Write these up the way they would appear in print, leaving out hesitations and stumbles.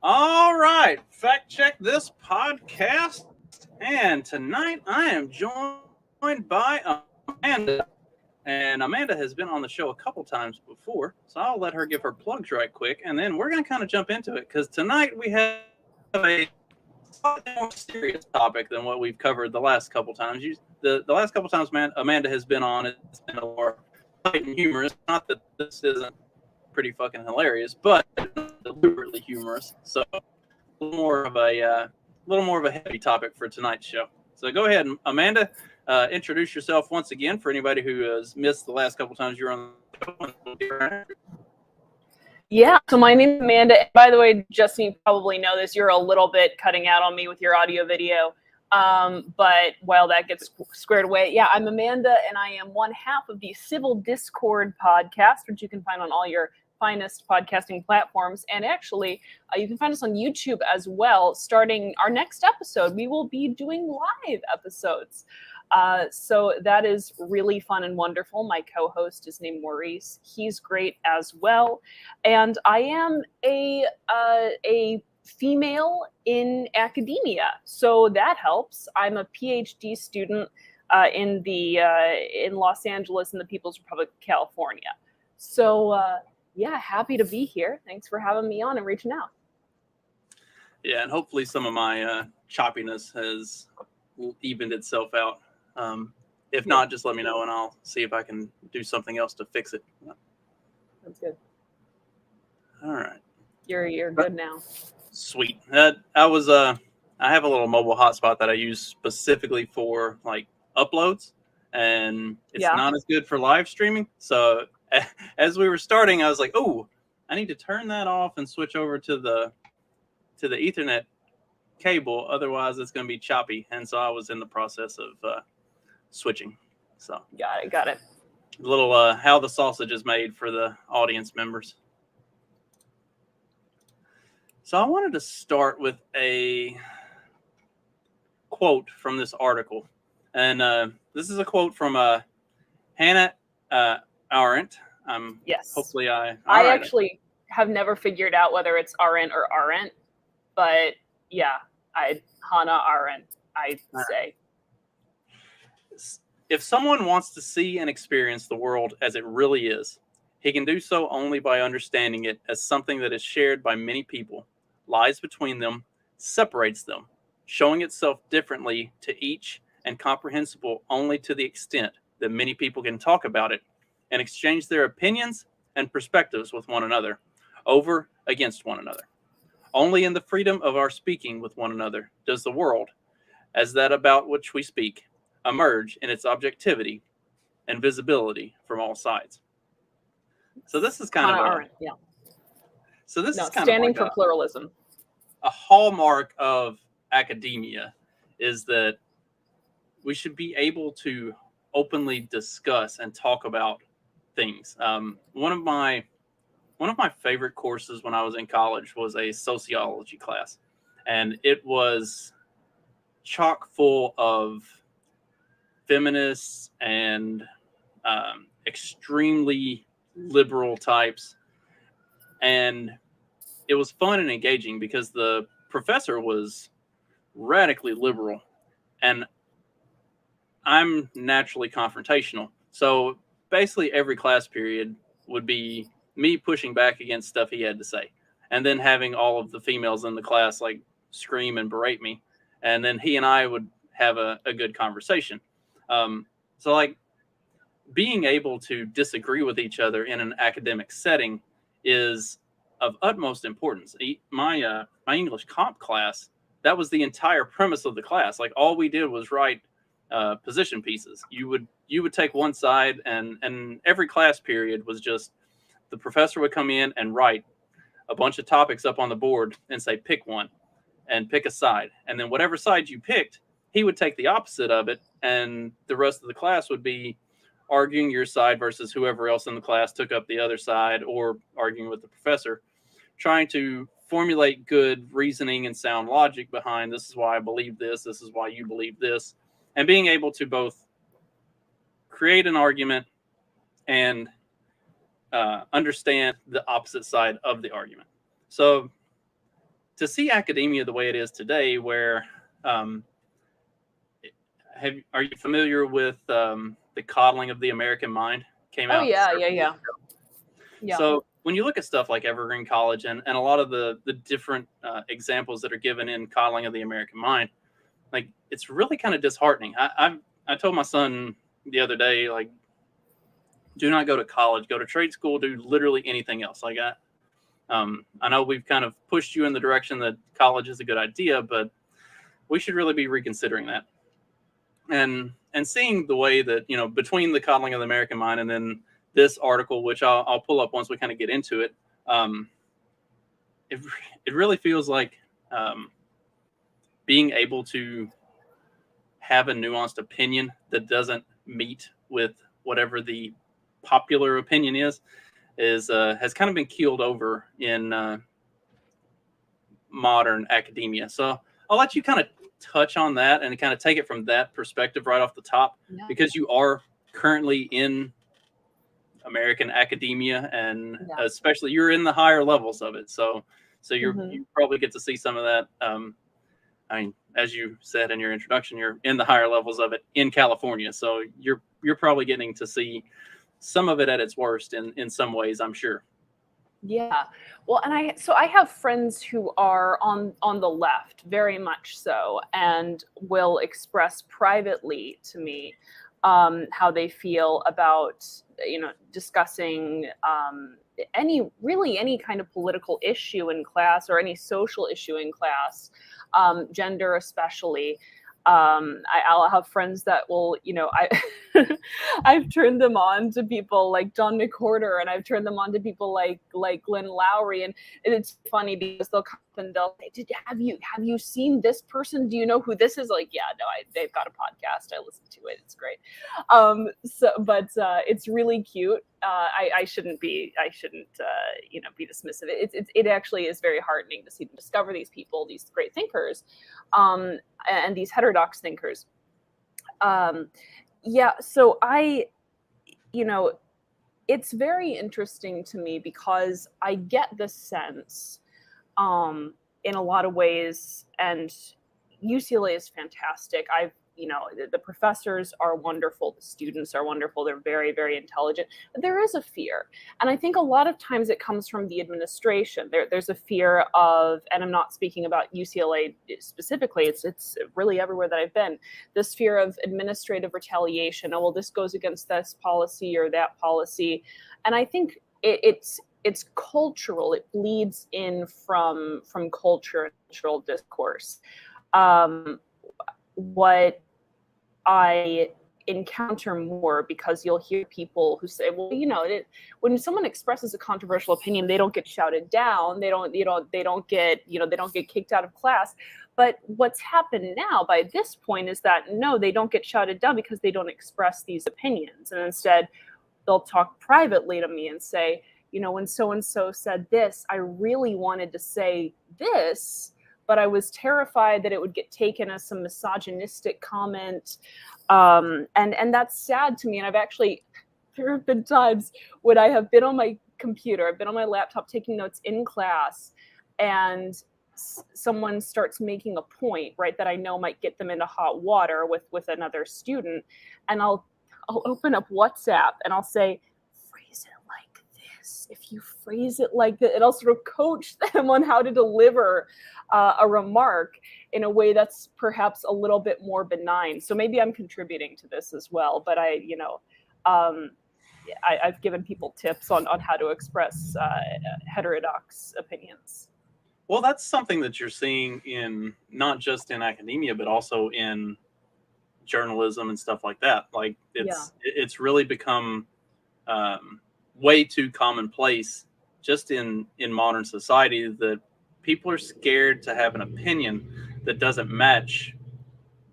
All right, fact check this podcast. And tonight I am joined by Amanda. And Amanda has been on the show a couple times before, so I'll let her give her plugs right quick. And then we're going to kind of jump into it because tonight we have a slightly more serious topic than what we've covered the last couple times. The last couple times Amanda has been on, it's been a little more light and humorous. Not that this isn't pretty fucking hilarious, but deliberately humorous. So a little more of a heavy topic for tonight's show. So go ahead, Amanda. Introduce yourself once again for anybody who has missed the last couple times you were on the show. Yeah, so my name is Amanda. By the way, Justin, you probably know this. You're a little bit cutting out on me with your audio video. But while that gets squared away, yeah, I'm Amanda, and I am one half of the Civil Discord podcast, which you can find on all your finest podcasting platforms. And actually, you can find us on YouTube as well. Starting our next episode, we will be doing live episodes. So that is really fun and wonderful. My co-host is named Maurice. He's great as well. And I am a female in academia, so that helps. I'm a PhD student in Los Angeles in the People's Republic of California. So yeah, happy to be here. Thanks for having me on and reaching out. Yeah, and hopefully some of my choppiness has evened itself out. If not, just let me know and I'll see if I can do something else to fix it. That's good. All right. You're good now. Sweet. I have a little mobile hotspot that I use specifically for like uploads, and it's not as good for live streaming. So as we were starting, I was like, "Oh, I need to turn that off and switch over to the Ethernet cable. Otherwise, it's going to be choppy." And so I was in the process of switching. So got it. A little how the sausage is made for the audience members. So I wanted to start with a quote from this article. And this is a quote from Hannah Arendt. Yes. Hopefully I actually have never figured out whether it's Arendt or Arendt. But yeah, Hannah Arendt, I'd say. If someone wants to see and experience the world as it really is, he can do so only by understanding it as something that is shared by many people, lies between them, separates them, showing itself differently to each and comprehensible only to the extent that many people can talk about it and exchange their opinions and perspectives with one another, over against one another. Only in the freedom of our speaking with one another does the world, as that about which we speak, emerge in its objectivity and visibility from all sides. So this is kind of So this is kind standing of for pluralism. A hallmark of academia is that we should be able to openly discuss and talk about things. One of my favorite courses when I was in college was a sociology class, and it was chock full of feminists and extremely liberal types. And it was fun and engaging because the professor was radically liberal, and I'm naturally confrontational. So basically every class period would be me pushing back against stuff he had to say, and then having all of the females in the class like scream and berate me. And then he and I would have a good conversation. So like being able to disagree with each other in an academic setting is of utmost importance. My English comp class, that was the entire premise of the class. Like all we did was write position pieces. You would take one side, and every class period was just the professor would come in and write a bunch of topics up on the board and say pick one and pick a side, and then whatever side you picked, he would take the opposite of it, and the rest of the class would be arguing your side versus whoever else in the class took up the other side, or arguing with the professor, trying to formulate good reasoning and sound logic behind this is why I believe this is why you believe this, and being able to both create an argument and understand the opposite side of the argument. So to see academia the way it is today, where are you familiar with the coddling of the American mind? Came Oh out. yeah, yeah, yeah. Yeah. So when you look at stuff like Evergreen College and a lot of the different examples that are given in coddling of the American mind, like it's really kind of disheartening. I told my son the other day, like, do not go to college, go to trade school, do literally anything else. Like I know we've kind of pushed you in the direction that college is a good idea, but we should really be reconsidering that. And seeing the way that, you know, between the coddling of the American mind and then this article, which I'll pull up once we kind of get into it, it really feels like being able to have a nuanced opinion that doesn't meet with whatever the popular opinion is has kind of been keeled over in modern academia. So I'll let you kind of touch on that and kind of take it from that perspective right off the top, because you are currently in American academia, and especially you're in the higher levels of it. So you probably get to see some of that. I mean, as you said in your introduction, you're in the higher levels of it in California. So you're probably getting to see some of it at its worst in some ways, I'm sure. Yeah. Well, and I have friends who are on the left, very much so, and will express privately to me how they feel about, you know, discussing any kind of political issue in class or any social issue in class, gender especially. I'll have friends that will, you know, I've turned them on to people like John McWhorter, and I've turned them on to people like Glenn Lowry, and it's funny because they'll come and they'll say, have you seen this person? Do you know who this is? Like, yeah, no, they've got a podcast. I listen to it. It's great. But it's really cute. I shouldn't you know, be dismissive. It actually is very heartening to see them discover these people, these great thinkers, and these heterodox thinkers. Yeah, so you know, it's very interesting to me because I get the sense, in a lot of ways, and UCLA is fantastic. You know, the professors are wonderful, the students are wonderful, they're very, very intelligent. But there is a fear. And I think a lot of times it comes from the administration. There's a fear of, and I'm not speaking about UCLA specifically, it's really everywhere that I've been, this fear of administrative retaliation. Oh, well, this goes against this policy or that policy. And I think it's cultural. It bleeds in from culture and cultural discourse. What I encounter more, because you'll hear people who say, well, you know, when someone expresses a controversial opinion, they don't get shouted down. They don't get, you know, they don't get kicked out of class. But what's happened now by this point is that no, they don't get shouted down because they don't express these opinions. And instead they'll talk privately to me and say, you know, when so-and-so said this, I really wanted to say this, but I was terrified that it would get taken as some misogynistic comment. And that's sad to me. And there have been times when I have been on my computer, I've been on my laptop taking notes in class, and someone starts making a point, right, that I know might get them into hot water with another student. And I'll open up WhatsApp and I'll say, phrase it like this. If you phrase it like that, and I'll sort of coach them on how to deliver a remark in a way that's perhaps a little bit more benign. So maybe I'm contributing to this as well, but I've given people tips on how to express heterodox opinions. Well, that's something that you're seeing in not just in academia, but also in journalism and stuff like that. Like it's really become way too commonplace just in modern society that people are scared to have an opinion that doesn't match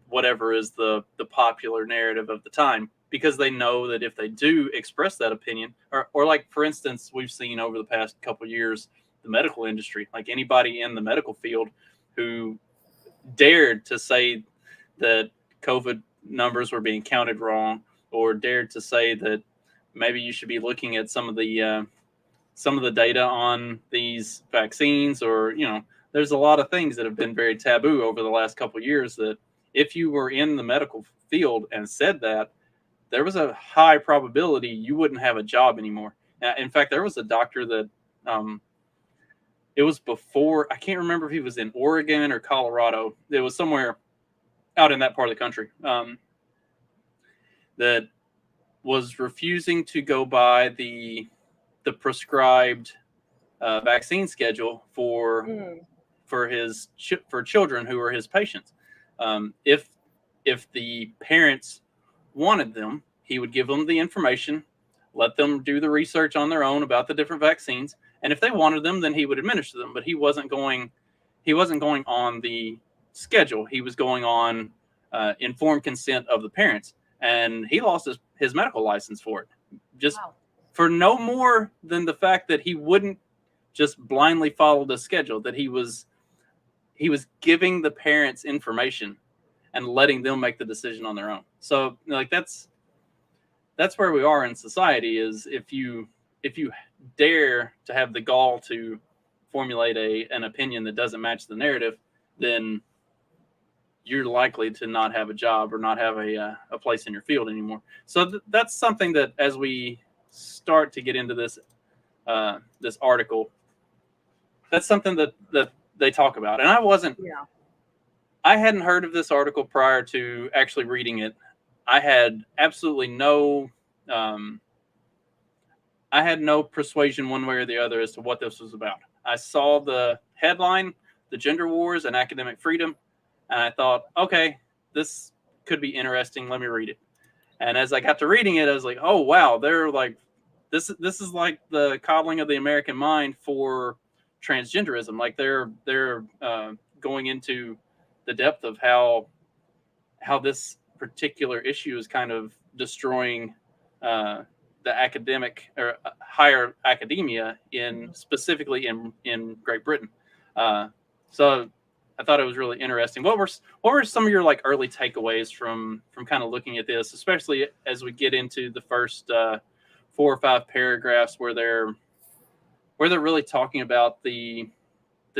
whatever is the popular narrative of the time, because they know that if they do express that opinion, or like, for instance, we've seen over the past couple of years, the medical industry, like anybody in the medical field who dared to say that COVID numbers were being counted wrong, or dared to say that maybe you should be looking at some of the data on these vaccines, or, you know, there's a lot of things that have been very taboo over the last couple of years that if you were in the medical field and said that, there was a high probability you wouldn't have a job anymore. In fact, there was a doctor that it was before, I can't remember if he was in Oregon or Colorado. It was somewhere out in that part of the country that was refusing to go by the prescribed vaccine schedule for children who are his patients. If the parents wanted them, he would give them the information, let them do the research on their own about the different vaccines, and if they wanted them, then he would administer them. But he wasn't going on the schedule. He was going on informed consent of the parents, and he lost his medical license for it, just for no more than the fact that he wouldn't just blindly follow the schedule, that he was giving the parents information and letting them make the decision on their own. So like that's where we are in society, is if you dare to have the gall to formulate an opinion that doesn't match the narrative, then you're likely to not have a job or not have a place in your field anymore. So that's something that, as we start to get into this article, that's something that they talk about. And I hadn't heard of this article prior to actually reading it. I had absolutely no persuasion one way or the other as to what this was about. I saw the headline, "The Gender Wars and Academic Freedom," and I thought, okay, this could be interesting. Let me read it. And as I got to reading it, I was like, oh wow, they're like, this is like the coddling of the American mind for transgenderism. Like they're going into the depth of how this particular issue is kind of destroying the academic or higher academia specifically in Great Britain. So I thought it was really interesting. What were some of your like early takeaways from kind of looking at this, especially as we get into the first 4 or 5 paragraphs where they're really talking about the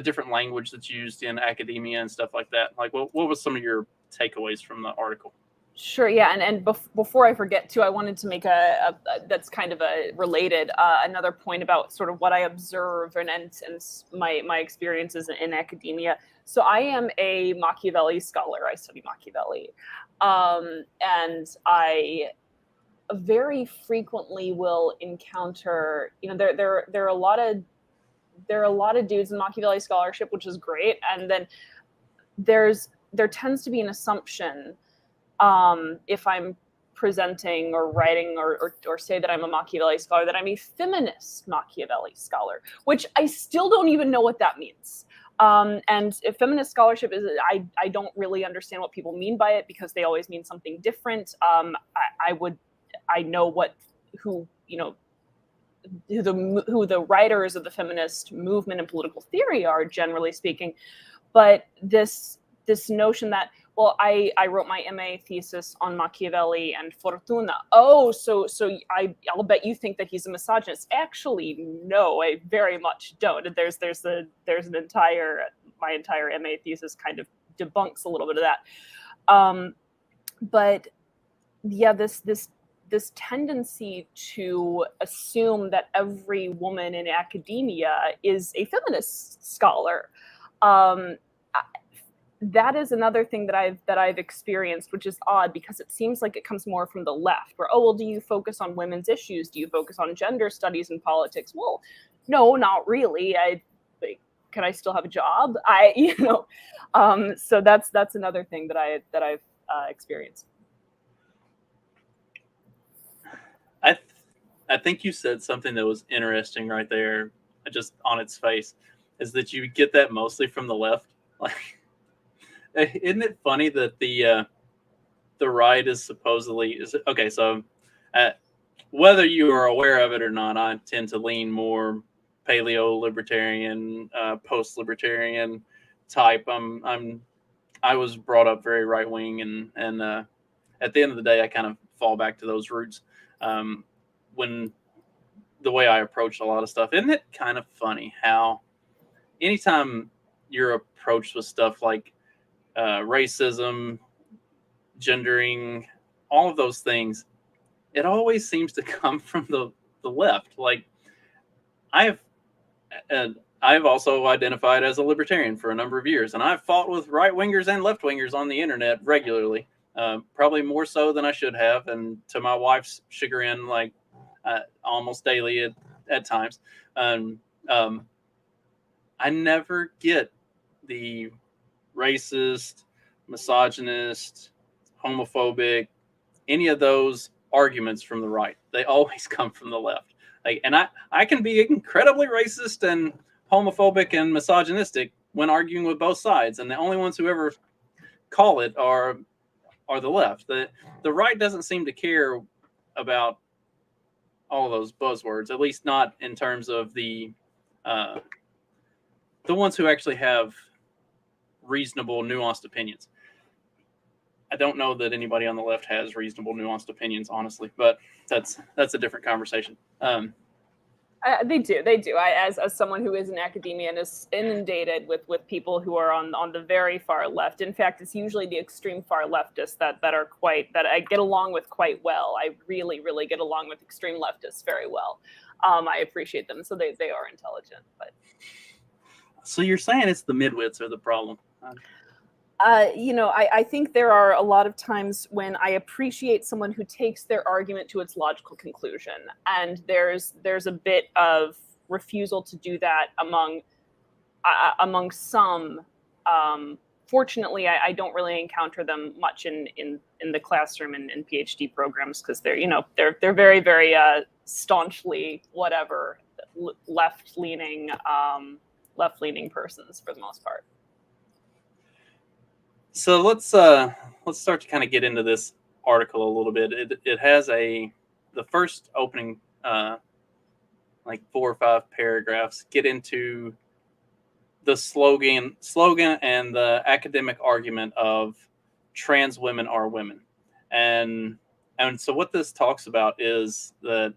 different language that's used in academia and stuff like that? Like, what was some of your takeaways from the article? Sure, yeah, and before I forget too, I wanted to make a that's kind of a related another point about sort of what I observe and my experiences in academia. So I am a Machiavelli scholar. I study Machiavelli, and I very frequently will encounter, there are a lot of dudes in Machiavelli scholarship, which is great, and then there tends to be an assumption, if I'm presenting or writing or say that I'm a Machiavelli scholar, that I'm a feminist Machiavelli scholar, which I still don't even know what that means. And if feminist scholarship is, I don't really understand what people mean by it, because they always mean something different. I know who the writers of the feminist movement and political theory are, generally speaking, but this notion that, well, I wrote my MA thesis on Machiavelli and Fortuna. Oh, so I'll bet you think that he's a misogynist. Actually, no, I very much don't. There's an entire MA thesis kind of debunks a little bit of that. But yeah, this tendency to assume that every woman in academia is a feminist scholar. That is another thing that I've experienced, which is odd, because it seems like it comes more from the left, where, oh, well, do you focus on women's issues? Do you focus on gender studies and politics? Well, no, not really. Can I still have a job? So that's another thing that I've experienced. I think you said something that was interesting right there, just on its face, is that you get that mostly from the left. Like, isn't it funny that the right is supposedly okay? So whether you are aware of it or not, I tend to lean more paleo libertarian, post libertarian type. I was brought up very right wing, and at the end of the day, I kind of fall back to those roots. When the way I approach a lot of stuff, isn't it kind of funny how anytime you're approached with stuff like racism, gendering, all of those things, it always seems to come from the left. Like I've also identified as a libertarian for a number of years, and I've fought with right wingers and left wingers on the internet regularly, probably more so than I should have, and to my wife's chagrin, like almost daily at times. I never get the racist, misogynist, homophobic, any of those arguments from the right. They always come from the left. Like, and I can be incredibly racist and homophobic and misogynistic when arguing with both sides, and the only ones who ever call it are the left. The right doesn't seem to care about all of those buzzwords, at least not in terms of the ones who actually have reasonable, nuanced opinions. I don't know that anybody on the left has reasonable, nuanced opinions, honestly, but that's a different conversation. They do. As someone who is in academia and is inundated with people who are on the very far left. In fact, it's usually the extreme far leftists that I get along with quite well. I really, really get along with extreme leftists very well. I appreciate them, so they are intelligent. But so you're saying it's the midwits are the problem? I think there are a lot of times when I appreciate someone who takes their argument to its logical conclusion, and there's a bit of refusal to do that among some. Fortunately, I don't really encounter them much in the classroom and in PhD programs, because they're very, very staunchly whatever left leaning persons for the most part. So let's start to kind of get into this article a little bit. It has the first opening like 4 or 5 paragraphs get into the slogan and the academic argument of trans women are women. And so what this talks about is that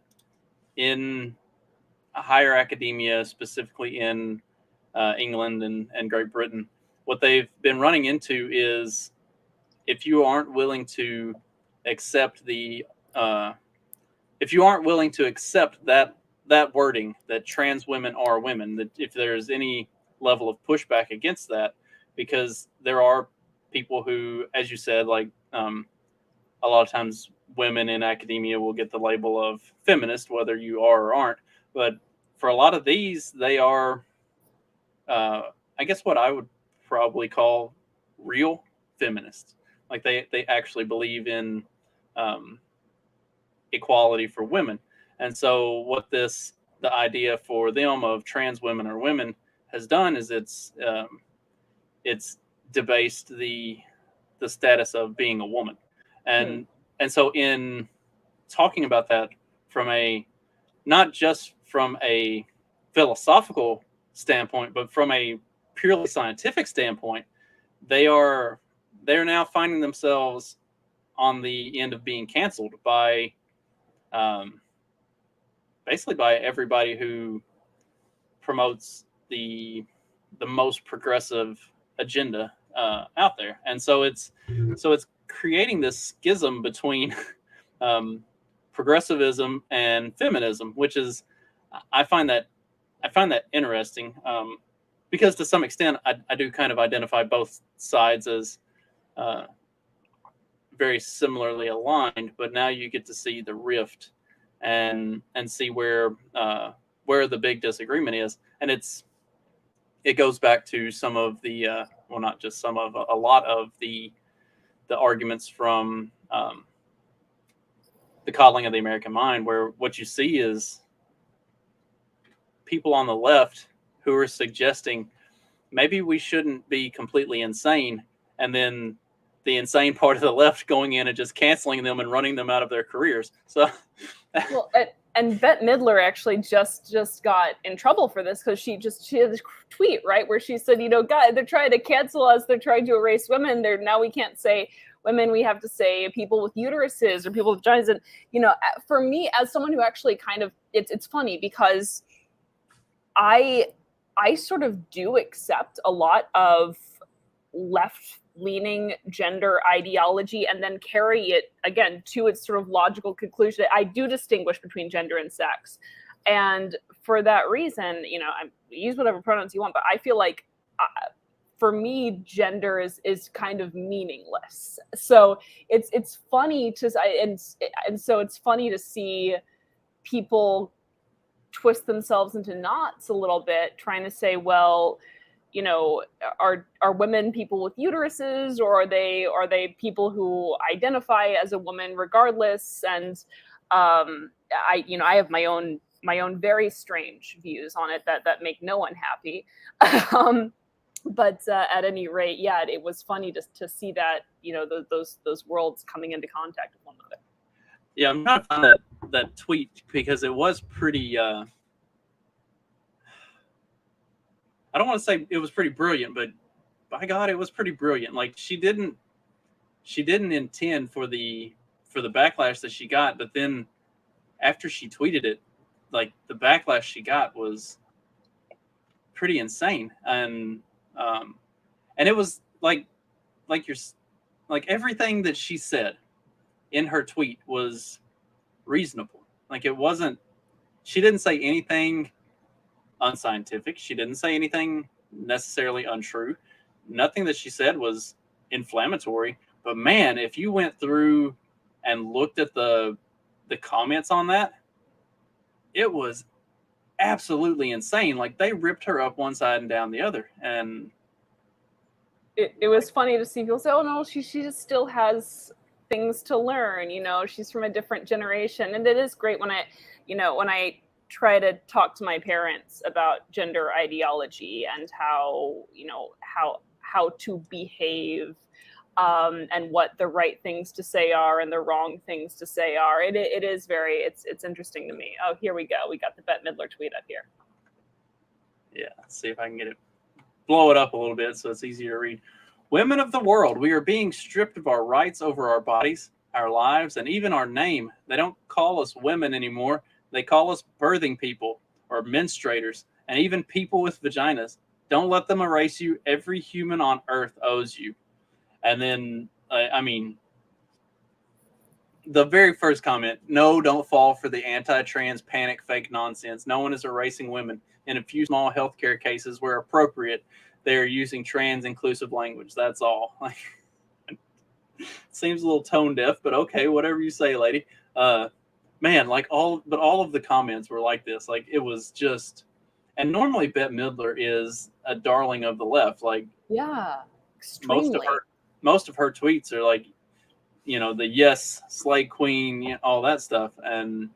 in higher academia, specifically in England and Great Britain, what they've been running into is if you aren't willing to accept that wording, that trans women are women, that if there's any level of pushback against that, because there are people who, as you said, like a lot of times women in academia will get the label of feminist, whether you are or aren't. But for a lot of these, they are, I guess what I would probably call real feminists. Like they actually believe in equality for women. And so what the idea for them of trans women or women has done is it's debased the status of being a woman. And so in talking about that from not just from a philosophical standpoint, but from a purely scientific standpoint, they're now finding themselves on the end of being canceled by basically by everybody who promotes the most progressive agenda out there. And so it's creating this schism between progressivism and feminism, which is I find that interesting. Because to some extent, I do kind of identify both sides as very similarly aligned, but now you get to see the rift and see where the big disagreement is, and it goes back to some of the well, not just some of, a lot of the arguments from the coddling of the American mind, where what you see is people on the left who are suggesting maybe we shouldn't be completely insane, and then the insane part of the left going in and just canceling them and running them out of their careers. So, well, and Bette Midler actually just got in trouble for this, because she had this tweet, right, where she said, God, they're trying to cancel us, they're trying to erase women. Now we can't say women, we have to say people with uteruses or people with vaginas. And for me, as someone who actually kind of, it's funny because I I sort of do accept a lot of left-leaning gender ideology and then carry it again to its sort of logical conclusion. I do distinguish between gender and sex, and for that reason, use whatever pronouns you want, but I feel like for me, gender is kind of meaningless. So it's funny to and so it's funny to see people twist themselves into knots a little bit, trying to say, well, are women people with uteruses, or are they people who identify as a woman regardless? And I have my own very strange views on it that make no one happy. But at any rate, yeah, it was funny to see that those worlds coming into contact with one another. Yeah, I'm trying to find that tweet because it was pretty. I don't want to say it was pretty brilliant, but by God, it was pretty brilliant. Like she didn't intend for the backlash that she got, but then after she tweeted it, like the backlash she got was pretty insane, and it was like everything that she said in her tweet was reasonable. Like it wasn't. She didn't say anything unscientific. She didn't say anything necessarily untrue. Nothing that she said was inflammatory. But man, if you went through and looked at the comments on that, it was absolutely insane. Like they ripped her up one side and down the other. And it was funny to see people say, oh no, she just still has things to learn. She's from a different generation. And it is great when I try to talk to my parents about gender ideology and how to behave, and what the right things to say are and the wrong things to say are. It is very, it's interesting to me. Oh, here we go. We got the Bette Midler tweet up here. Yeah, let's see if I can blow it up a little bit so it's easier to read. Women of the world, we are being stripped of our rights over our bodies, our lives, and even our name. They don't call us women anymore. They call us birthing people or menstruators, and even people with vaginas. Don't let them erase you. Every human on earth owes you. And then, the very first comment, no, don't fall for the anti-trans panic fake nonsense. No one is erasing women. In a few small healthcare cases where appropriate, they are using trans-inclusive language. That's all. Seems a little tone deaf, but okay, whatever you say, lady. Man, all of the comments were like this. Like it was just, and normally Bette Midler is a darling of the left. Like yeah, extremely. Most of her tweets are like, the yes, slay queen, all that stuff. And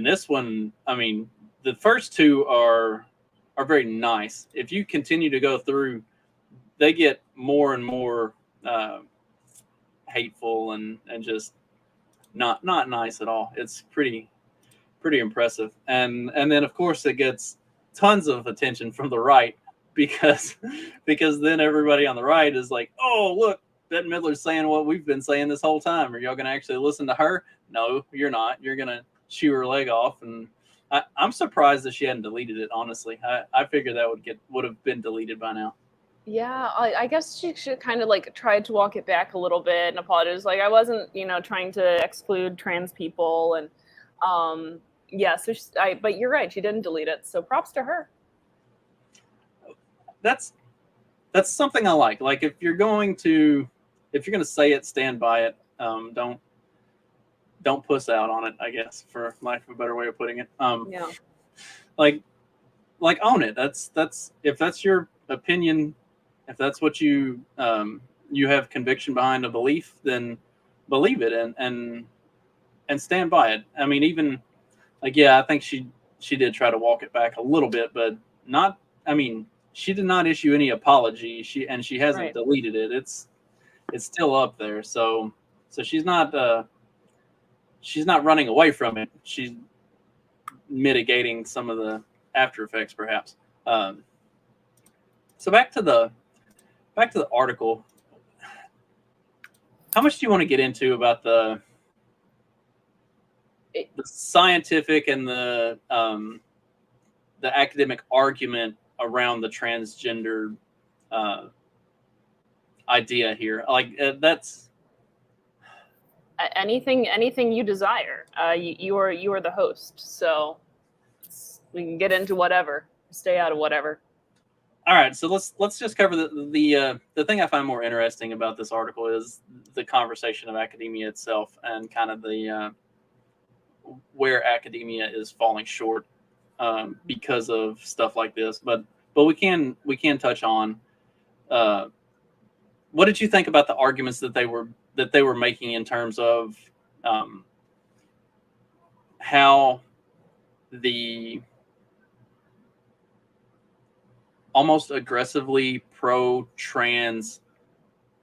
this one, the first two are very nice. If you continue to go through, they get more and more hateful and just not nice at all. It's pretty impressive. And then of course it gets tons of attention from the right because then everybody on the right is like, oh look, Bette Midler's saying what we've been saying this whole time. Are y'all gonna actually listen to her? No, you're not. You're gonna chew her leg off. And I'm surprised that she hadn't deleted it, honestly. I figured that would have been deleted by now. Yeah, I guess she should kind of try to walk it back a little bit and apologize. Like I wasn't, trying to exclude trans people, and yeah. So but you're right, she didn't delete it. So props to her. That's something I like. Like if you're going to say it, stand by it. Don't puss out on it, I guess, for lack of a better way of putting it. Yeah. Like own it. That's if that's your opinion. If that's what you have conviction behind a belief, then believe it and stand by it. Even I think she did try to walk it back a little bit, but not. She did not issue any apology. She hasn't deleted it. It's still up there. So she's not running away from it. She's mitigating some of the after effects, perhaps. So back to the article. How much do you want to get into about the scientific and the academic argument around the transgender idea here. Like that's anything you desire. You are the host, so we can get into whatever. Stay out of whatever. all right. So let's just cover the thing I find more interesting about this article is the conversation of academia itself and kind of the where academia is falling short because of stuff like this. But we can touch on what did you think about the arguments that they were making in terms of how the almost aggressively pro-trans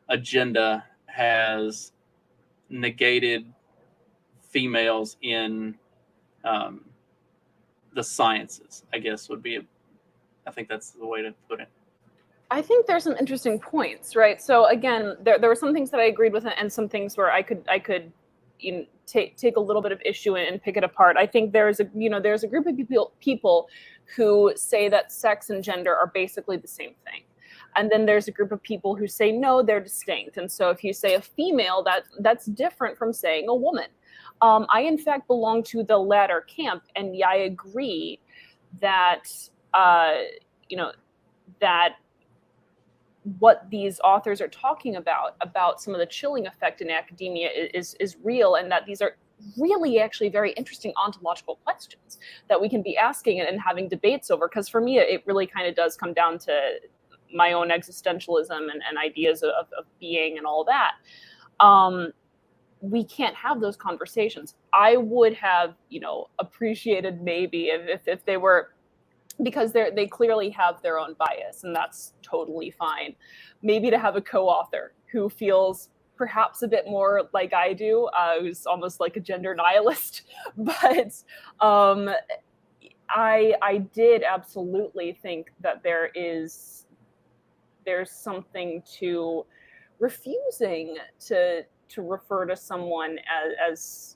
agenda has negated females in the sciences, I guess I think that's the way to put it. I think there's some interesting points, right? So again, there were some things that I agreed with, and some things where I could take a little bit of issue and pick it apart. I think there's a group of people who say that sex and gender are basically the same thing. And then there's a group of people who say, no, they're distinct. And so if you say a female, that's different from saying a woman. I, in fact, belong to the latter camp. And yeah, I agree that, that what these authors are talking about some of the chilling effect in academia is real, and that these are really actually very interesting ontological questions that we can be asking and having debates over. Because for me, it really kind of does come down to my own existentialism and ideas of being and all that. We can't have those conversations. I would have, appreciated maybe if they were, because they clearly have their own bias, and that's totally fine. Maybe to have a co-author who feels perhaps a bit more like I do, who's almost like a gender nihilist. But I did absolutely think that there's something to refusing to refer to someone as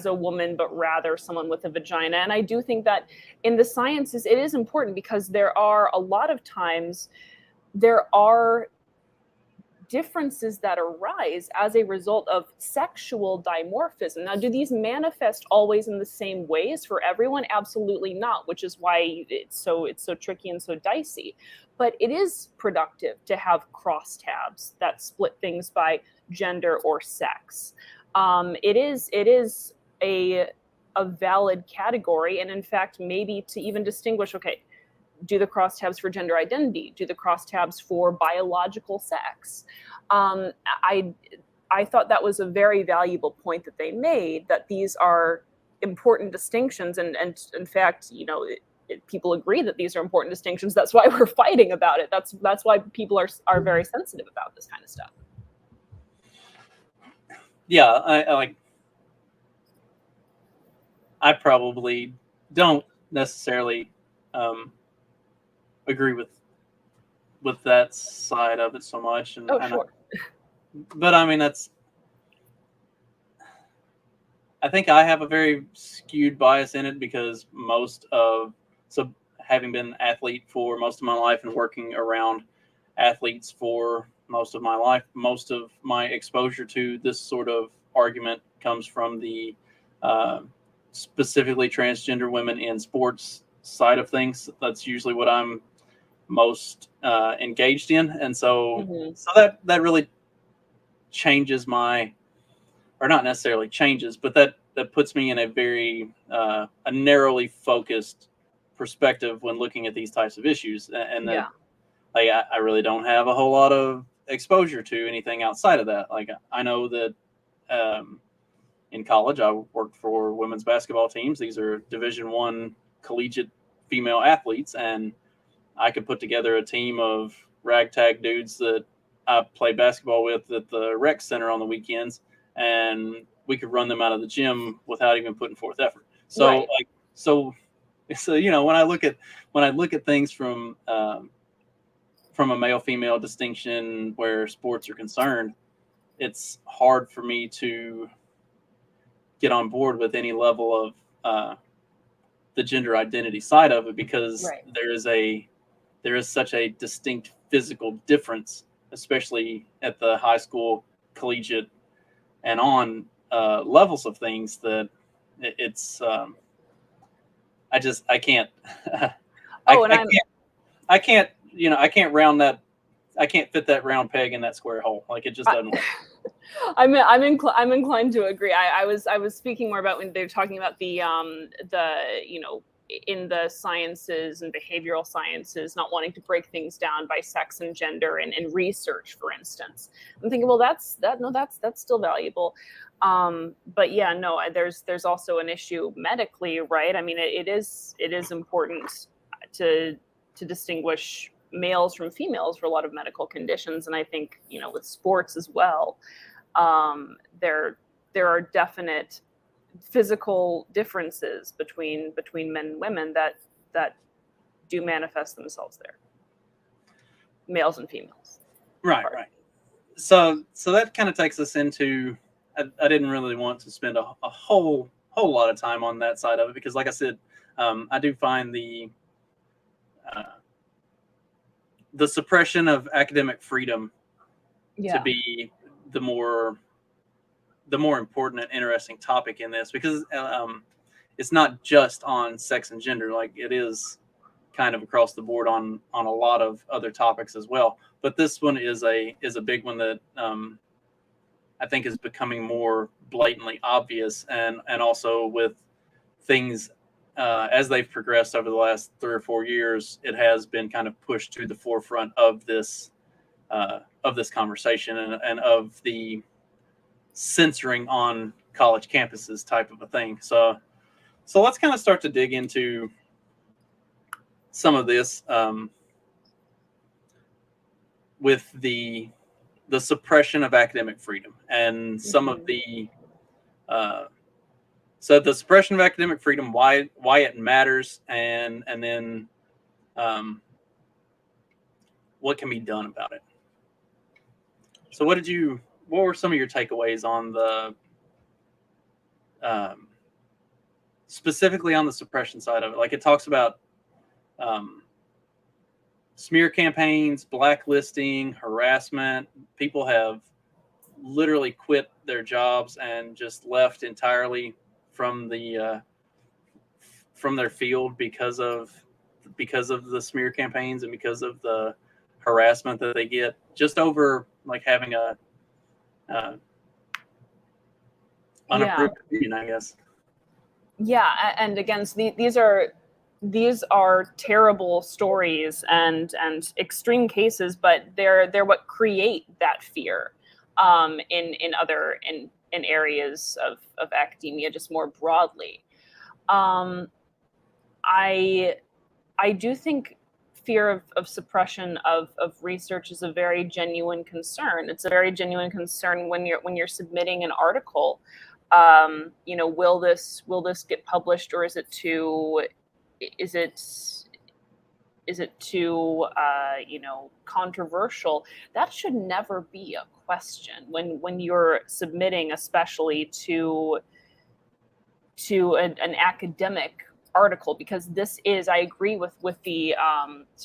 a woman, but rather someone with a vagina. And I do think that in the sciences, it is important, because there are a lot of times there are differences that arise as a result of sexual dimorphism. Now, do these manifest always in the same ways for everyone? Absolutely not, which is why it's so tricky and so dicey. But it is productive to have crosstabs that split things by gender or sex. It is a valid category, and in fact, maybe to even distinguish, okay, do the crosstabs for gender identity, do the crosstabs for biological sex. I thought that was a very valuable point that they made, that these are important distinctions, and in fact, people agree that these are important distinctions. That's why we're fighting about it. That's why people are very sensitive about this kind of stuff. Yeah, I probably don't necessarily agree with that side of it so much. And, sure. But I mean, I think I have a very skewed bias in it, because having been an athlete for most of my life and working around athletes for most of my life, most of my exposure to this sort of argument comes from the specifically transgender women in sports side of things. That's usually what I'm most engaged in, and so that really changes or not necessarily changes, but that puts me in a very a narrowly focused perspective when looking at these types of issues, and that I really don't have a whole lot of exposure to anything outside of that. Like, I know that in college I worked for women's basketball teams. These are Division I collegiate female athletes, and I could put together a team of ragtag dudes that I play basketball with at the rec center on the weekends, and we could run them out of the gym without even putting forth effort. So, right. so when I look at things from a male-female distinction where sports are concerned, it's hard for me to get on board with any level of the gender identity side of it, because Right. there is such a distinct physical difference, especially at the high school, collegiate, and on levels of things, that it's I can't Oh, and I can't I can't round that, I can't fit that round peg in that square hole. Like, it just doesn't work. I'm inclined to agree. I was speaking more about when they're talking about the in the sciences and behavioral sciences, not wanting to break things down by sex and gender and research, for instance. I'm thinking, well, that's still valuable. But yeah, no, there's also an issue medically, right? I mean, it is important to distinguish males from females for a lot of medical conditions, and I think with sports as well, there are definite physical differences between men and women that do manifest themselves there, males and females. Right. So that kind of takes us into, I didn't really want to spend a whole lot of time on that side of it, because, like I said, I do find the suppression of academic freedom to be the more important and interesting topic in this, because it's not just on sex and gender. Like, it is kind of across the board on a lot of other topics as well. But this one is a big one that I think is becoming more blatantly obvious, and also with things as they've progressed over the last 3 or 4 years, it has been kind of pushed to the forefront of this conversation, and of the censoring on college campuses type of a thing. So let's kind of start to dig into some of this, with the suppression of academic freedom, and some of the so the suppression of academic freedom, why it matters, and then what can be done about it. So what were some of your takeaways on the specifically on the suppression side of it? Like, it talks about smear campaigns, blacklisting, harassment. People have literally quit their jobs and just left entirely from their field because of the smear campaigns, and because of the harassment that they get just over, like, having a unapproved opinion, I guess. Yeah, and again, so these are terrible stories and extreme cases, but they're what create that fear in other areas of academia, just more broadly. I do think fear of suppression of research is a very genuine concern. It's a very genuine concern when you're submitting an article. Will this get published, or is it too controversial? That should never be a question when you're submitting, especially to an academic article, because this is, I agree with the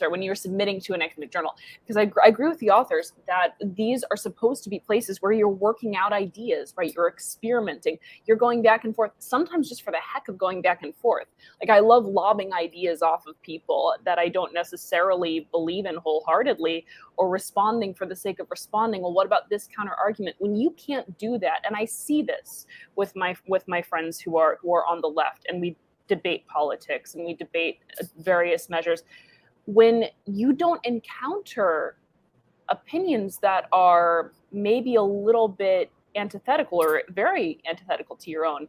when you're submitting to an academic journal, because I agree with the authors that these are supposed to be places where you're working out ideas, right? You're experimenting, you're going back and forth, sometimes just for the heck of going back and forth. Like, I love lobbing ideas off of people that I don't necessarily believe in wholeheartedly, or responding for the sake of responding. Well, what about this counter argument? When you can't do that, and I see this with my friends who are on the left, and we debate politics and we debate various measures, when you don't encounter opinions that are maybe a little bit antithetical or very antithetical to your own,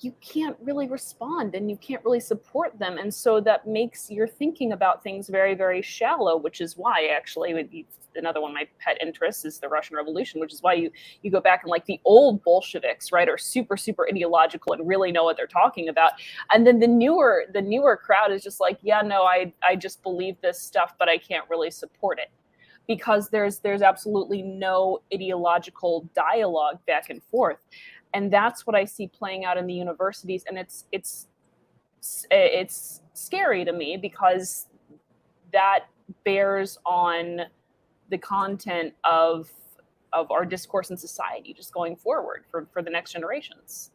you can't really respond and you can't really support them. And so that makes your thinking about things very, very shallow, which is why, actually, another one of my pet interests is the Russian Revolution, which is why you go back and, like, the old Bolsheviks, right, are super, super ideological and really know what they're talking about. And then the newer crowd is just like, yeah, no, I just believe this stuff, but I can't really support it, because there's absolutely no ideological dialogue back and forth. And that's what I see playing out in the universities. And it's it's scary to me because that bears on the content of our discourse in society just going forward for the next generations.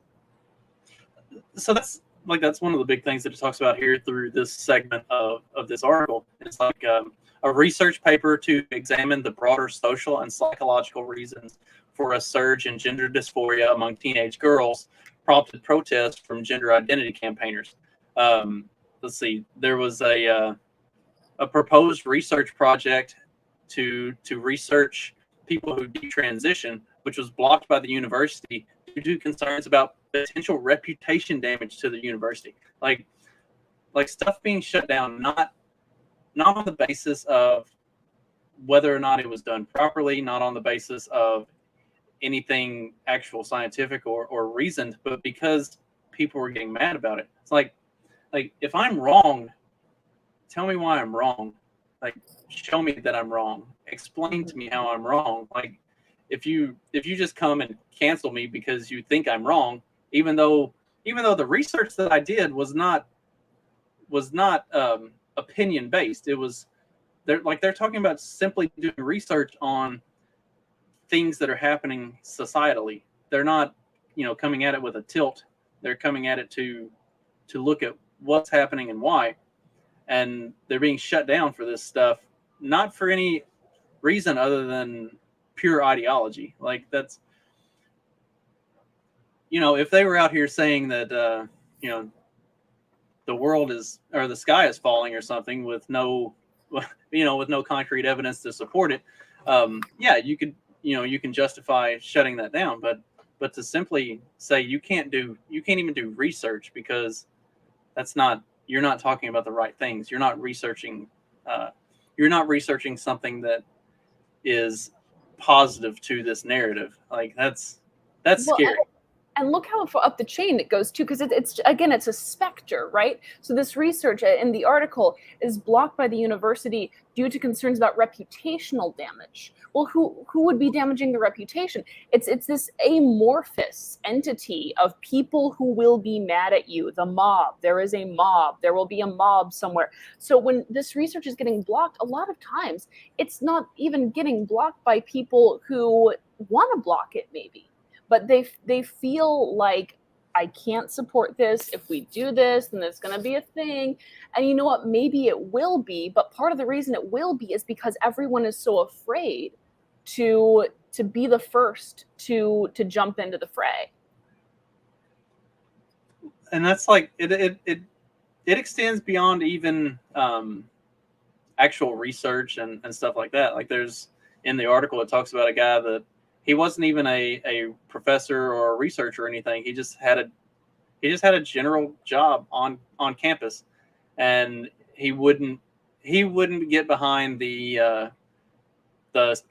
So that's one of the big things that it talks about here through this segment of this article. It's like a research paper to examine the broader social and psychological reasons for a surge in gender dysphoria among teenage girls prompted protests from gender identity campaigners. Let's see, there was a proposed research project to research people who detransition, which was blocked by the university due to concerns about potential reputation damage to the university. Like stuff being shut down, not on the basis of whether or not it was done properly, not on the basis of anything actual scientific or reasoned, but because people were getting mad about it. It's like if I'm wrong, tell me why I'm wrong. Like, show me that I'm wrong. Explain to me how I'm wrong. Like, if you just come and cancel me because you think I'm wrong, even though the research that I did was not opinion based. It was they're talking about simply doing research on things that are happening societally. They're not, coming at it with a tilt. They're coming at it to look at what's happening and why. And they're being shut down for this stuff, not for any reason other than pure ideology. Like, that's, if they were out here saying that, the world is, or the sky is falling or something with no concrete evidence to support it, yeah, you can justify shutting that down. But to simply say you can't even do research because you're not talking about the right things. You're not researching something that is positive to this narrative. Like, that's scary. And look how up the chain it goes too, because it's again, it's a specter, right? So this research in the article is blocked by the university due to concerns about reputational damage. Well, who would be damaging the reputation? It's this amorphous entity of people who will be mad at you. The mob. There is a mob. There will be a mob somewhere. So when this research is getting blocked, a lot of times it's not even getting blocked by people who want to block it, maybe. But they feel like, I can't support this. If we do this, then there's going to be a thing. And you know what? Maybe it will be. But part of the reason it will be is because everyone is so afraid to be the first to jump into the fray. And that's like it extends beyond even actual research and stuff like that. Like, there's, in the article, it talks about a guy that he wasn't even a professor or a researcher or anything. He just had a general job on campus, and he wouldn't get behind the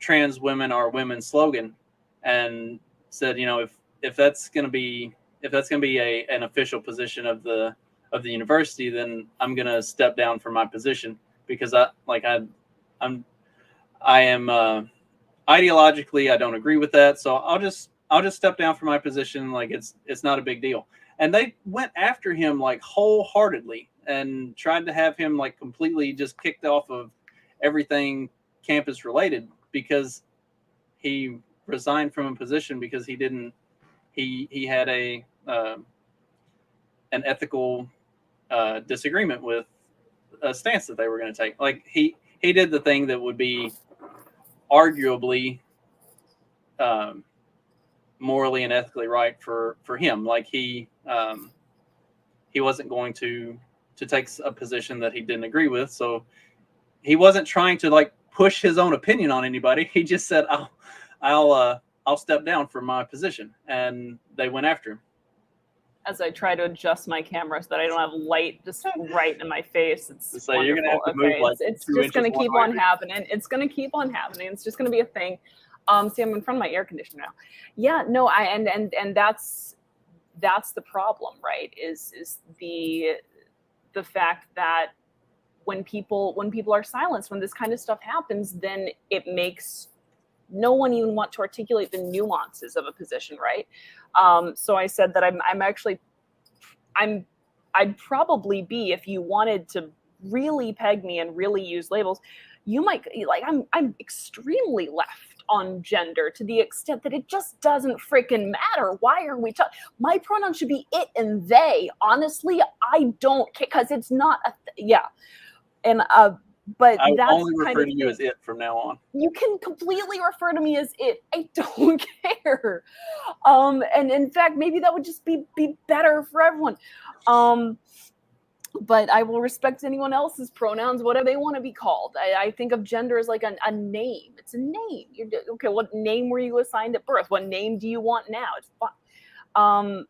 trans women are women slogan, and said, if that's going to be an official position of the university, then I'm going to step down from my position, because I am ideologically, I don't agree with that, so I'll just step down from my position. Like, it's not a big deal. And they went after him like wholeheartedly and tried to have him like completely just kicked off of everything campus related, because he resigned from a position because he had an ethical disagreement with a stance that they were going to take. Like, he did the thing that would be arguably morally and ethically right for him. Like, he wasn't going to take a position that he didn't agree with. So he wasn't trying to like push his own opinion on anybody. He just said, I'll step down from my position, and they went after him. As I try to adjust my camera so that I don't have light just right in my face. It's so you're gonna have to move, like, it's just going to keep on happening. It's going to keep on happening. It's just going to be a thing. See, I'm in front of my air conditioner now. Yeah, no, and that's the problem, right? Is the fact that when people are silenced, when this kind of stuff happens, then it makes no one even want to articulate the nuances of a position, right? So I said that I'm I'd probably be, if you wanted to really peg me and really use labels, you might, like, I'm extremely left on gender to the extent that it just doesn't freaking matter. Why are we talking? My pronouns should be it and they. Honestly, I don't care, because it's not yeah. And but I would that's only the kind refer of to you thing. as it from now on. You can completely refer to me as it. I don't care. And in fact, maybe that would just be better for everyone. But I will respect anyone else's pronouns, whatever they want to be called. I think of gender as like a name. It's a name. Okay, what name were you assigned at birth? What name do you want now? It's fine.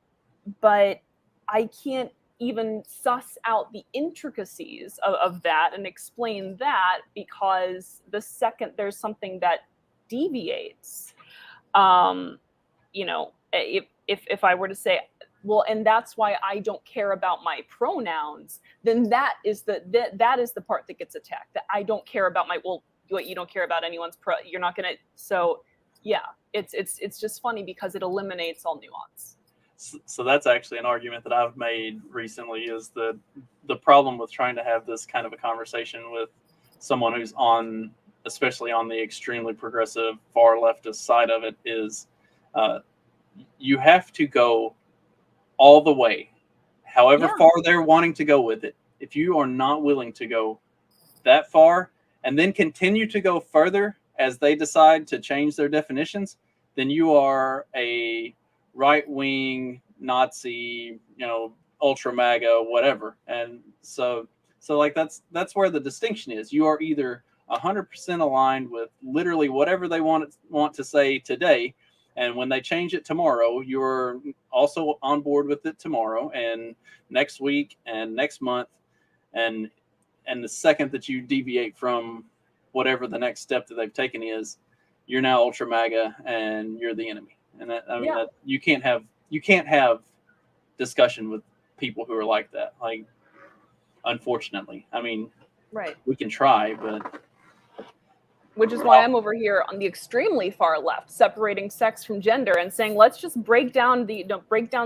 But I can't even suss out the intricacies of that and explain that, because the second there's something that deviates, if I were to say, well, and that's why I don't care about my pronouns, then that is the part that gets attacked. That I don't care about my, well, what, you don't care about anyone's you're not gonna. So yeah, it's just funny because it eliminates all nuance. So that's actually an argument that I've made recently, is the problem with trying to have this kind of a conversation with someone who's on, especially on the extremely progressive far leftist side of it, is you have to go all the way, however far they're wanting to go with it. If you are not willing to go that far and then continue to go further as they decide to change their definitions, then you are a right-wing Nazi, ultra MAGA, whatever. And so like that's where the distinction is. You are either 100% aligned with literally whatever they want to say today, and when they change it tomorrow, you're also on board with it tomorrow and next week and next month, and the second that you deviate from whatever the next step that they've taken is, you're now ultra MAGA and you're the enemy. And that you can't have discussion with people who are like that. Like, unfortunately, right. We can try, but which is why I'm over here on the extremely far left, separating sex from gender and saying, let's just break down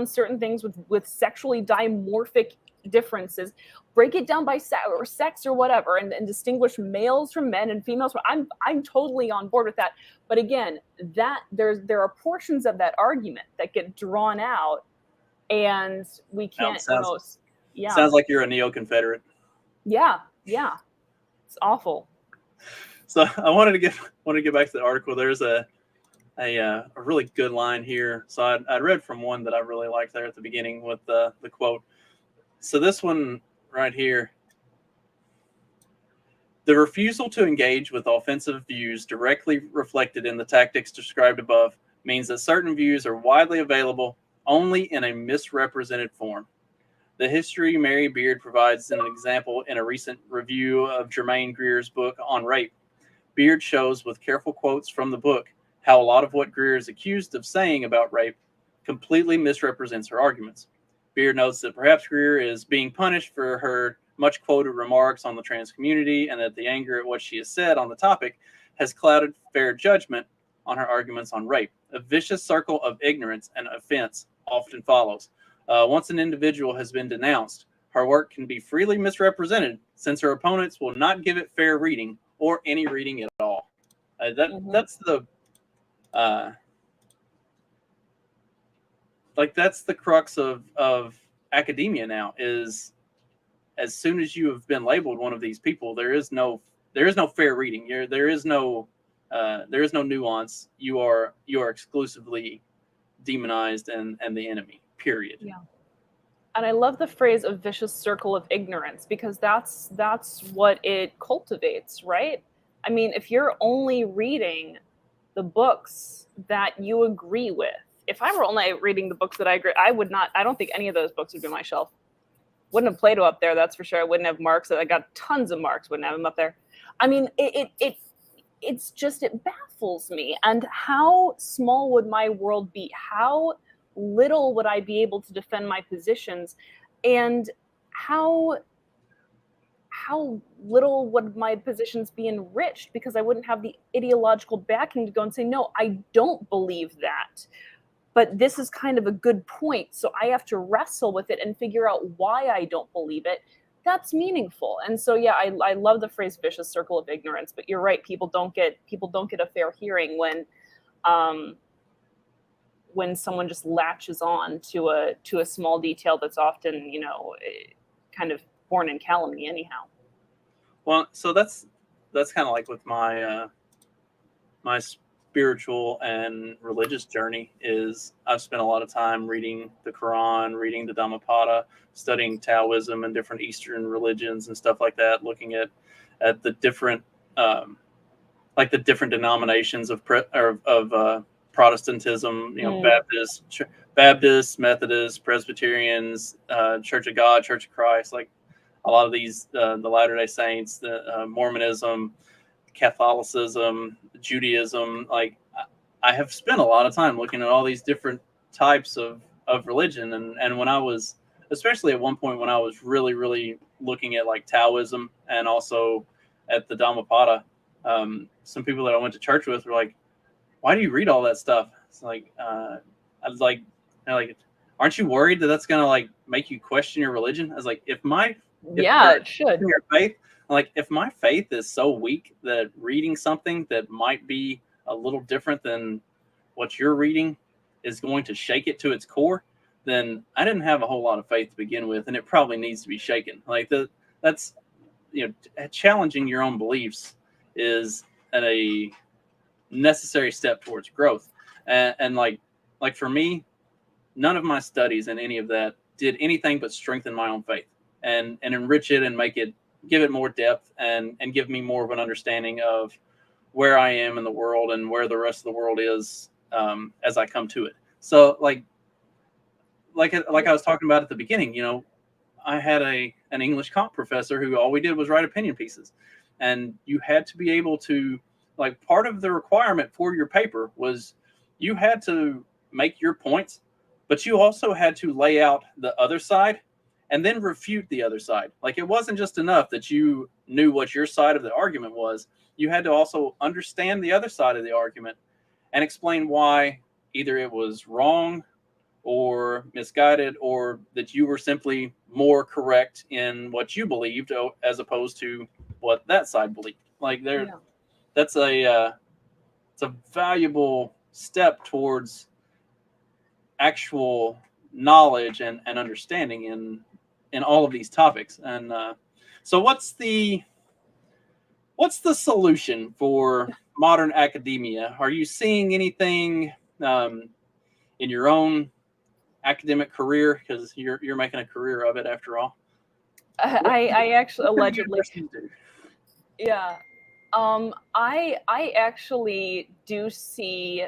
certain things with sexually dimorphic differences, break it down by sex or whatever, and distinguish males from men and females. I'm totally on board with that. But again, that there are portions of that argument that get drawn out, and we can't sounds like you're a neo-Confederate. Yeah, it's awful. So I wanted to get back to the article. There's a really good line here. So I read from one that I really liked there at the beginning with the quote. So this one right here: the refusal to engage with offensive views directly reflected in the tactics described above means that certain views are widely available only in a misrepresented form. The history Mary Beard provides an example in a recent review of Germaine Greer's book on rape. Beard shows with careful quotes from the book how a lot of what Greer is accused of saying about rape completely misrepresents her arguments. Beard notes that perhaps Greer is being punished for her much quoted remarks on the trans community, and that the anger at what she has said on the topic has clouded fair judgment on her arguments on rape. A vicious circle of ignorance and offense often follows. Once an individual has been denounced, her work can be freely misrepresented, since her opponents will not give it fair reading or any reading at all. That's the that's the crux of academia now. Is as soon as you have been labeled one of these people, there is no fair reading. There is no nuance. You are exclusively demonized and the enemy. Period. Yeah. And I love the phrase "a vicious circle of ignorance," because that's what it cultivates, right? I mean, if you're only reading the books that you agree with, if I were only reading the books that I agree, I don't think any of those books would be on my shelf. Wouldn't have Plato up there, that's for sure. I wouldn't have Marx. I got tons of Marx, wouldn't have him up there. I mean, it's just, it baffles me. And how small would my world be? How little would I be able to defend my positions, and how little would my positions be enriched, because I wouldn't have the ideological backing to go and say, no, I don't believe that. but this is kind of a good point, so I have to wrestle with it and figure out why I don't believe it. That's meaningful. And so yeah, I love the phrase vicious circle of ignorance, but you're right, people don't get a fair hearing when someone just latches on to a small detail that's often, kind of born in calumny anyhow. Well, so that's kind of like with my my spiritual and religious journey is I've spent a lot of time reading the Quran, reading the Dhammapada, studying Taoism and different Eastern religions and stuff like that, looking at the different like the different denominations of Protestantism, Baptists, Methodists, Presbyterians, Church of God, Church of Christ, like a lot of these, the Latter-day Saints, the Mormonism, Catholicism, Judaism. Like I have spent a lot of time looking at all these different types of religion. And when I was, especially at one point when I was really, really looking at like Taoism and also at the Dhammapada, some people that I went to church with were like, why do you read all that stuff? It's like, I was like, aren't you worried that that's going to like make you question your religion? I was like, it should. Your faith, like if my faith is so weak that reading something that might be a little different than what you're reading is going to shake it to its core, then I didn't have a whole lot of faith to begin with, and it probably needs to be shaken. Like that's challenging your own beliefs is a necessary step towards growth. And like for me, none of my studies and any of that did anything but strengthen my own faith and enrich it and give it more depth and give me more of an understanding of where I am in the world and where the rest of the world is as I come to it. So like I was talking about at the beginning, I had an English comp professor who all we did was write opinion pieces, and you had to be able to, like, part of the requirement for your paper was you had to make your points, but you also had to lay out the other side and then refute the other side. Like it wasn't just enough that you knew what your side of the argument was. You had to also understand the other side of the argument and explain why either it was wrong or misguided, or that you were simply more correct in what you believed as opposed to what that side believed. Like that's it's a valuable step towards actual knowledge and understanding in all of these topics. And so what's the solution for modern academia? Are you seeing anything in your own academic career, because you're making a career of it after all? I actually allegedly yeah. I actually do see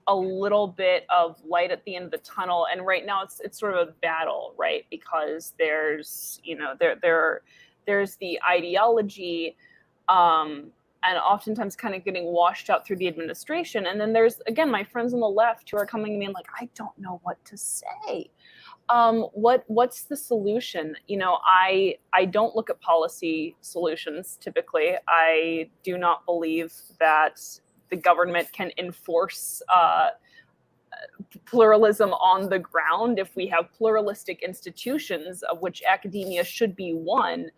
a little bit of light at the end of the tunnel, and right now it's sort of a battle, right? Because there's there's the ideology, and oftentimes kind of getting washed out through the administration, and then there's again my friends on the left who are coming to me and like, I don't know what to say. What's the solution? I don't look at policy solutions typically. I do not believe that the government can enforce pluralism on the ground. If we have pluralistic institutions, of which academia should be one,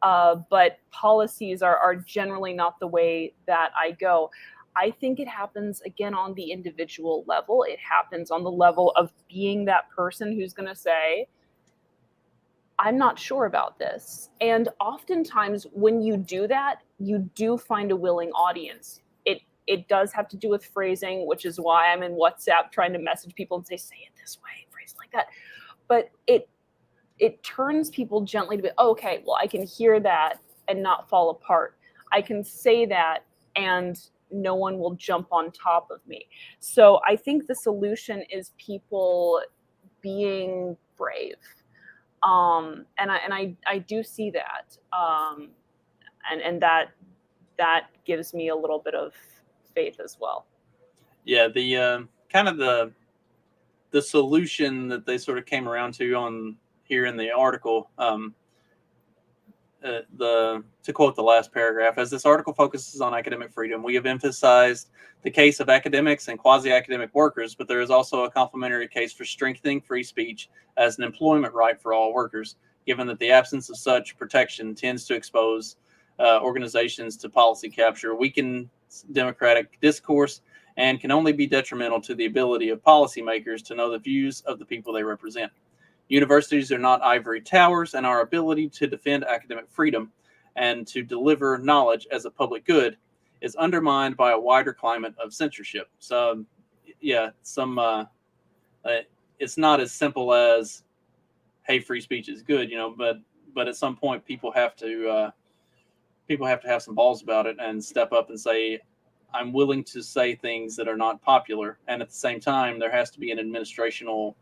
but policies are generally not the way that I go. I think it happens again on the individual level. It happens on the level of being that person who's going to say, I'm not sure about this. And oftentimes when you do that, you do find a willing audience. It does have to do with phrasing, which is why I'm in WhatsApp trying to message people and say it this way, phrase it like that. But it turns people gently to be, oh, okay, well, I can hear that and not fall apart. I can say that and no one will jump on top of me. So I think the solution is people being brave. And I do see that. And that gives me a little bit of faith as well. Yeah, the kind of the solution that they sort of came around to on here in the article to quote the last paragraph, as this article focuses on academic freedom, we have emphasized the case of academics and quasi-academic workers, but there is also a complementary case for strengthening free speech as an employment right for all workers, given that the absence of such protection tends to expose organizations to policy capture, weaken democratic discourse, and can only be detrimental to the ability of policymakers to know the views of the people they represent. Universities are not ivory towers, and our ability to defend academic freedom and to deliver knowledge as a public good is undermined by a wider climate of censorship. So, yeah, it's not as simple as, hey, free speech is good, but at some point people have to have some balls about it and step up and say, I'm willing to say things that are not popular. And at the same time, there has to be an administrational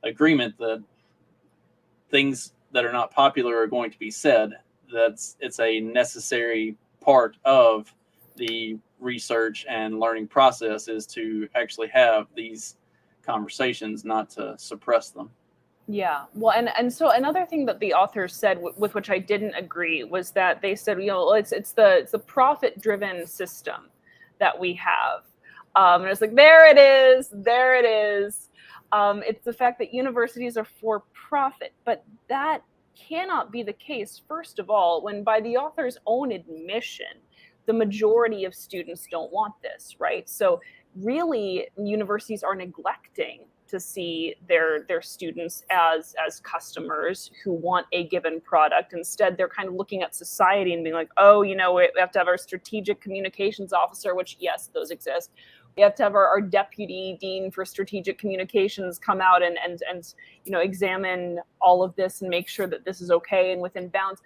agreement that things that are not popular are going to be said. It's a necessary part of the research and learning process is to actually have these conversations, not to suppress them. Yeah. Well, and so another thing that the authors said, with which I didn't agree, was that they said, it's the profit-driven system that we have. And it's like, there it is. It's the fact that universities are for profit, but that cannot be the case, first of all, when by the author's own admission, the majority of students don't want this, right? So really, universities are neglecting to see their students as customers who want a given product. Instead, they're kind of looking at society and being like, oh, we have to have our strategic communications officer, which, yes, those exist. We have to have our deputy dean for strategic communications come out and examine all of this and make sure that this is okay and within bounds.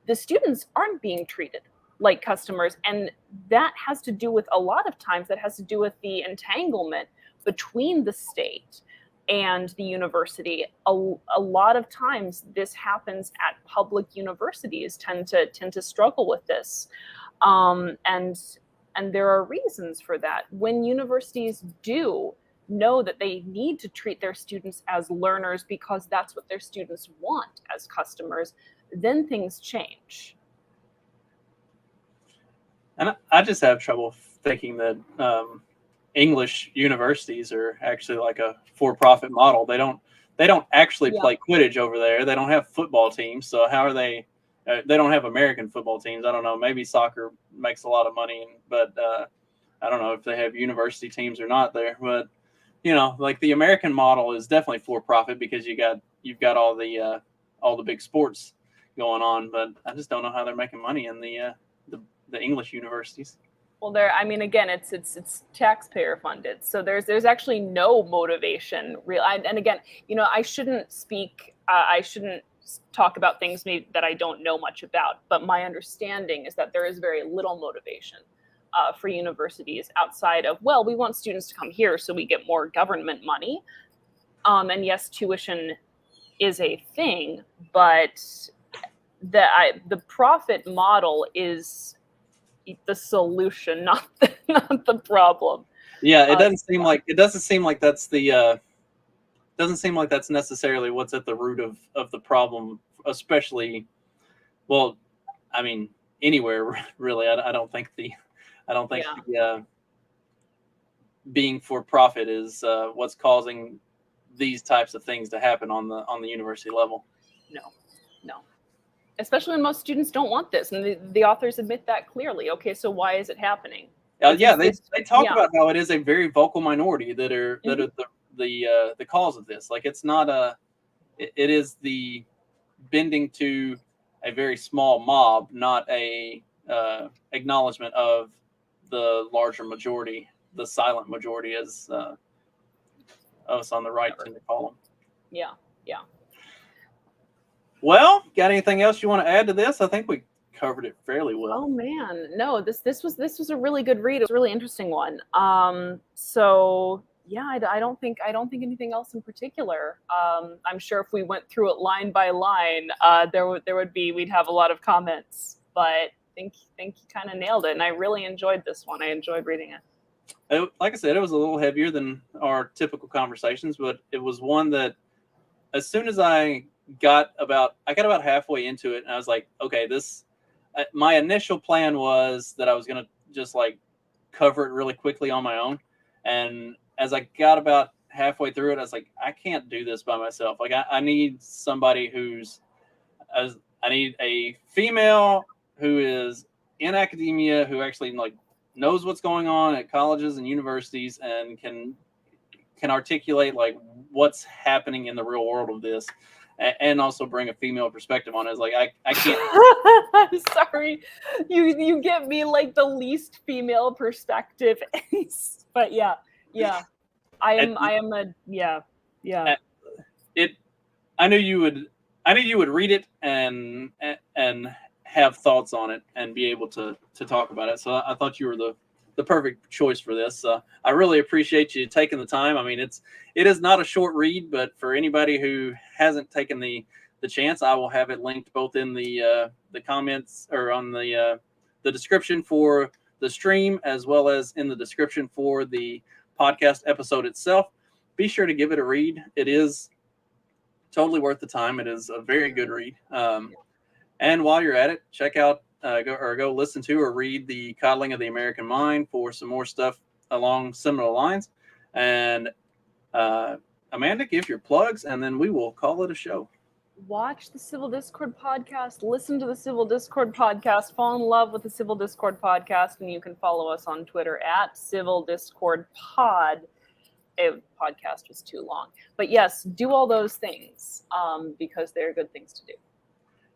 The students aren't being treated like customers, and that has to do with, a lot of times, that has to do with the entanglement between the state and the university. A lot of times this happens at public universities, tend to struggle with this, and there are reasons for that. When universities do know that they need to treat their students as learners because that's what their students want as customers, then things change. And I just have trouble thinking that English universities are actually like a for-profit model. They don't actually play Quidditch over there. They don't have football teams. So how are they? They don't have American football teams. I don't know. Maybe soccer makes a lot of money, but I don't know if they have university teams or not there. But like the American model is definitely for-profit because you've got all the big sports going on. But I just don't know how they're making money in the English universities. Well, again, it's taxpayer funded, so there's actually no motivation. And again, I shouldn't talk about things that I don't know much about, but my understanding is that there is very little motivation for universities outside of, well, we want students to come here so we get more government money. And yes, tuition is a thing, but the profit model is the solution, not the problem. Yeah, it doesn't seem like that's doesn't seem like that's necessarily what's at the root of the problem, especially, well, anywhere really. I don't think the being for profit is what's causing these types of things to happen on the university level. No. Especially when most students don't want this, and the authors admit that clearly. Okay, so why is it happening? They talk about how it is a very vocal minority that are the cause of this. Like, it's not it is the bending to a very small mob, not a acknowledgement of the larger majority, the silent majority, as us on the right tend to call them. Yeah. Well, got anything else you want to add to this? I think we covered it fairly well. Oh man, no, this was a really good read. It was a really interesting one. So yeah, I don't think anything else in particular. I'm sure if we went through it line by line, we'd have a lot of comments. But I think you kind of nailed it, and I really enjoyed this one. I enjoyed reading it. Like I said, it was a little heavier than our typical conversations, but it was one that, as soon as I got about halfway into it, and I was like, okay, this. My initial plan was that I was gonna just like cover it really quickly on my own, and as I got about halfway through it, I was like, I can't do this by myself. Like, I need somebody I need a female who is in academia, who actually like knows what's going on at colleges and universities, and can articulate like what's happening in the real world of this, and also bring a female perspective on it. It's like I can't. I'm sorry, you get me like the least female perspective, but yeah. I am a yeah. It. I knew you would read it and have thoughts on it and be able to talk about it. So I thought you were the perfect choice for this. I really appreciate you taking the time. I mean, it is not a short read, but for anybody who hasn't taken the chance, I will have it linked both in the comments or on the description for the stream, as well as in the description for the podcast episode itself. Be sure to give it a read. It is totally worth the time. It is a very good read. And while you're at it, check out go listen to or read The Coddling of the American Mind for some more stuff along similar lines. And Amanda, give your plugs, and then we will call it a show. Watch the Civil Discord podcast, listen to the Civil Discord podcast, fall in love with the Civil Discord podcast, and you can follow us on Twitter at Civil Discord Pod. Podcast was too long, but yes, do all those things because they're good things to do.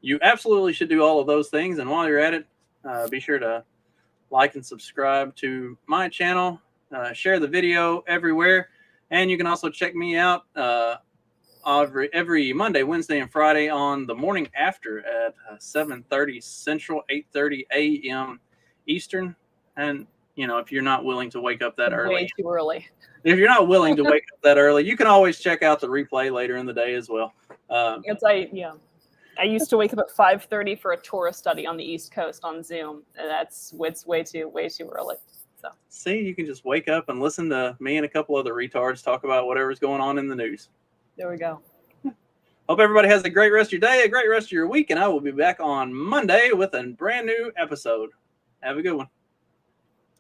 You absolutely should do all of those things, and while you're at it, be sure to like and subscribe to my channel, share the video everywhere, and you can also check me out every Monday, Wednesday, and Friday on the morning after at 7:30 Central, 8:30 a.m. Eastern. And if you're not willing to wake up that early, way too early. If you're not willing to wake up that early, you can always check out the replay later in the day as well. I used to wake up at 5:30 for a Torah study on the East Coast on Zoom. And it's way too early. So see, you can just wake up and listen to me and a couple other retards talk about whatever's going on in the news. There we go. Hope everybody has a great rest of your day, a great rest of your week, and I will be back on Monday with a brand new episode. Have a good one.